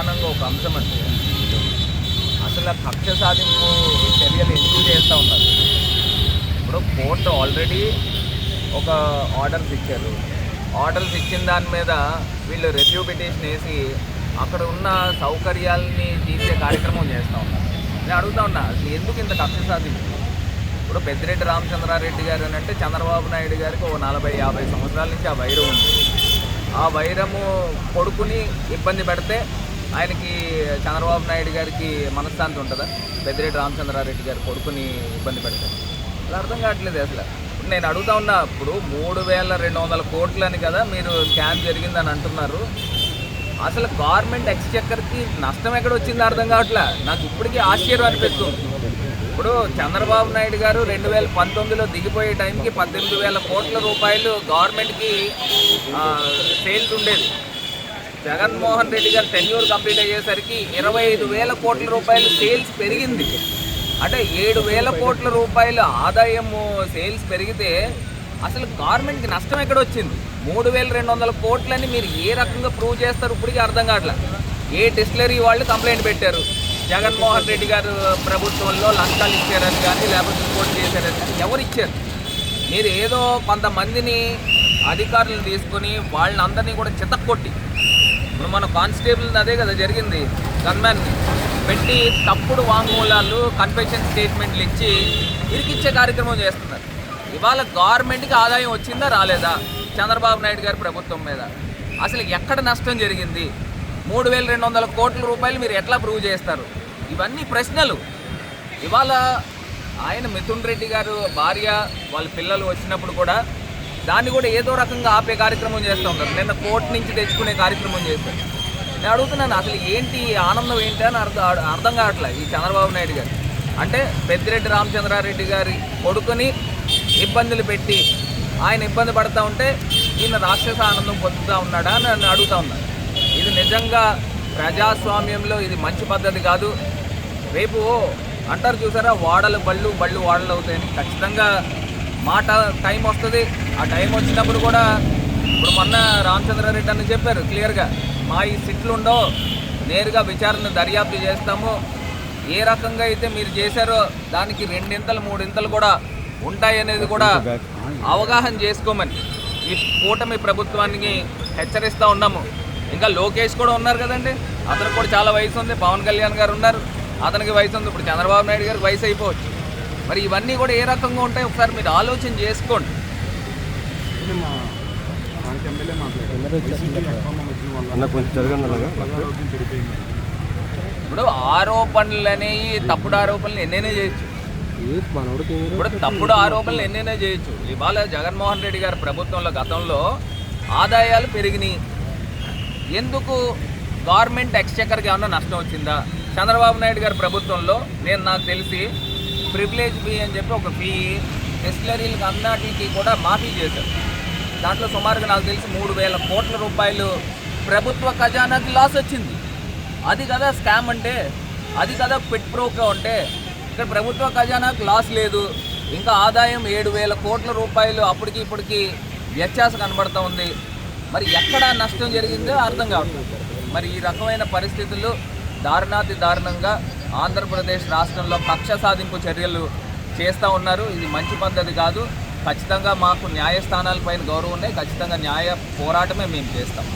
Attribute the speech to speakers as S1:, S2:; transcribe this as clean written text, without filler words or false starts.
S1: ప్రధానంగా ఒక అంశం అంటే అసలు కక్ష సాధింపు చర్యలు ఎందుకు చేస్తూ ఉన్నారు. ఇప్పుడు కోర్టు ఆల్రెడీ ఒక ఆర్డర్స్ ఇచ్చారు. ఆర్డర్స్ ఇచ్చిన దాని మీద వీళ్ళు రివ్యూ పిటిషన్ వేసి అక్కడ ఉన్న సౌకర్యాలని తీసే కార్యక్రమం చేస్తూ ఉన్నారు. నేను అడుగుతా ఉన్నా, అసలు ఎందుకు ఇంత కక్ష సాధింపు? ఇప్పుడు పెద్దిరెడ్డి రామచంద్రారెడ్డి గారు అని అంటే చంద్రబాబు నాయుడు గారికి ఓ 40-50 సంవత్సరాల నుంచి ఆ వైరం ఉంది. ఆ వైరము కొడుకుని ఇబ్బంది పెడితే ఆయనకి చంద్రబాబు నాయుడు గారికి మనశ్శాంతి ఉంటుందా? పెద్దిరెడ్డి రామచంద్రారెడ్డి గారి కొడుకుని ఇబ్బంది పెడితే అలా అర్థం కావట్లేదు. అసలు నేను అడుగుతా ఉన్నా, ఇప్పుడు 3200 కోట్లు అని కదా మీరు స్కామ్ జరిగిందని అంటున్నారు. అసలు గవర్నమెంట్ ఎక్స్చెక్కర్కి నష్టం ఎక్కడ వచ్చిందో అర్థం కావట్లే. నాకు ఇప్పటికీ ఆశ్చర్యం అనిపిస్తుంది. ఇప్పుడు చంద్రబాబు నాయుడు గారు 2019లో దిగిపోయే టైంకి 18,000 కోట్ల రూపాయలు గవర్నమెంట్కి సేల్స్ ఉండేది. జగన్మోహన్ రెడ్డి గారు టెన్యూర్ కంప్లీట్ అయ్యేసరికి 25,000 కోట్ల రూపాయలు సేల్స్ పెరిగింది. అంటే 7,000 కోట్ల రూపాయల ఆదాయము సేల్స్ పెరిగితే అసలు గవర్నమెంట్కి నష్టం ఎక్కడ వచ్చింది? 3,200 కోట్లని మీరు ఏ రకంగా ప్రూవ్ చేస్తారు? ఇప్పటికీ అర్థం కావట్లేదు. ఏ డిస్టిలరీ వాళ్ళు కంప్లైంట్ పెట్టారు, జగన్మోహన్ రెడ్డి గారు ప్రభుత్వంలో లంచాలు ఇచ్చారని కానీ లేకపోతే ఇంకోటి చేశారని కానీ ఎవరు ఇచ్చారు? మీరు ఏదో కొంతమందిని అధికారులను తీసుకొని వాళ్ళని అందరినీ కూడా చితక్కొట్టి, ఇప్పుడు మన కానిస్టేబుల్ అదే కదా జరిగింది, గన్మ్యాన్ని పెట్టి తప్పుడు వాంగ్మూలాలు కన్ఫెషన్ స్టేట్మెంట్లు ఇచ్చి ఇరికిచ్చే కార్యక్రమం చేస్తున్నారు. ఇవాళ గవర్నమెంట్కి ఆదాయం వచ్చిందా రాలేదా చంద్రబాబు నాయుడు గారి ప్రభుత్వం మీద? అసలు ఎక్కడ నష్టం జరిగింది? 3,200 కోట్ల రూపాయలు మీరు ఎట్లా ప్రూవ్ చేస్తారు? ఇవన్నీ ప్రశ్నలు. ఇవాళ ఆయన మిథున్ రెడ్డి గారు భార్య వాళ్ళ పిల్లలు వచ్చినప్పుడు కూడా దాన్ని కూడా ఏదో రకంగా ఆపే కార్యక్రమం చేస్తూ ఉంటారు. నిన్న కోర్టు నుంచి తెచ్చుకునే కార్యక్రమం చేస్తారు. నేను అడుగుతున్నాను, అసలు ఏంటి ఆనందం ఏంటి అని అర్థం కావట్లేదు ఈ చంద్రబాబు నాయుడు గారు. అంటే పెద్దిరెడ్డి రామచంద్రారెడ్డి గారి కొడుకుని ఇబ్బందులు పెట్టి ఆయన ఇబ్బంది పడుతూ ఉంటే ఈయన రాక్షస ఆనందం పొందుతూ ఉన్నాడా అని నన్ను అడుగుతూ ఉన్నాను. ఇది నిజంగా ప్రజాస్వామ్యంలో ఇది మంచి పద్ధతి కాదు. రేపు అంటారు చూసారా, వాడలు బళ్ళు వాడలు అవుతాయని. ఖచ్చితంగా మాట టైం వస్తుంది. ఆ టైం వచ్చినప్పుడు కూడా ఇప్పుడు మొన్న రామచంద్రారెడ్డి అని చెప్పారు క్లియర్గా, మా ఈ సిట్లు ఉండో నేరుగా విచారణ దర్యాప్తు చేస్తాము, ఏ రకంగా అయితే మీరు చేశారో దానికి 2-3 కూడా ఉంటాయనేది కూడా అవగాహన చేసుకోమని ఈ కూటమి ప్రభుత్వానికి హెచ్చరిస్తూ ఉన్నాము. ఇంకా లోకేష్ కూడా ఉన్నారు కదండి, అతనికి కూడా చాలా వయసు ఉంది. పవన్ కళ్యాణ్ గారు ఉన్నారు, అతనికి వయసు ఉంది. ఇప్పుడు చంద్రబాబు నాయుడు గారికి వయసు అయిపోవచ్చు. మరి ఇవన్నీ కూడా ఏ రకంగా ఉంటాయి ఒకసారి మీరు ఆలోచన చేసుకోండి. ఇప్పుడు ఆరోపణలు అనేవి తప్పుడు ఆరోపణలు ఎన్నైనా చేయొచ్చు. ఇప్పుడు తప్పుడు ఆరోపణలు ఎన్నైనా చేయొచ్చు. ఇవాళ జగన్మోహన్ రెడ్డి గారి ప్రభుత్వంలో గతంలో ఆదాయాలు పెరిగినాయి. ఎందుకు గవర్నమెంట్ ఎక్స్చెక్కర్కి ఏమన్నా నష్టం వచ్చిందా? చంద్రబాబు నాయుడు గారి ప్రభుత్వంలో నాకు తెలిసి ప్రివిలేజ్ ఫీ అని చెప్పి ఒక ఫీ డిస్టిలరీలకు అన్నిటికీ కూడా మాఫీ చేశారు. దాంట్లో సుమారుగా నాకు తెలిసి 3,000 కోట్ల రూపాయలు ప్రభుత్వ ఖజానాకి లాస్ వచ్చింది. అది కదా స్కామ్ అంటే, అది కదా పిట్ ప్రోగా ఉంటే. ఇక్కడ ప్రభుత్వ ఖజానాకి లాస్ లేదు, ఇంకా ఆదాయం 7,000 కోట్ల రూపాయలు అప్పటికి ఇప్పటికి వ్యత్యాసం కనబడుతూ ఉంది. మరి ఎక్కడ నష్టం జరిగిందో అర్థం కావట్లేదు. మరి ఈ రకమైన పరిస్థితుల్లో దారుణాతి దారుణంగా ఆంధ్రప్రదేశ్ రాష్ట్రంలో కక్ష సాధింపు చర్యలు చేస్తూ ఉన్నారు. ఇది మంచి పద్ధతి కాదు. ఖచ్చితంగా మాకు న్యాయస్థానాలపైన గౌరవం ఉన్నాయి. ఖచ్చితంగా న్యాయ పోరాటమే మేము చేస్తాం.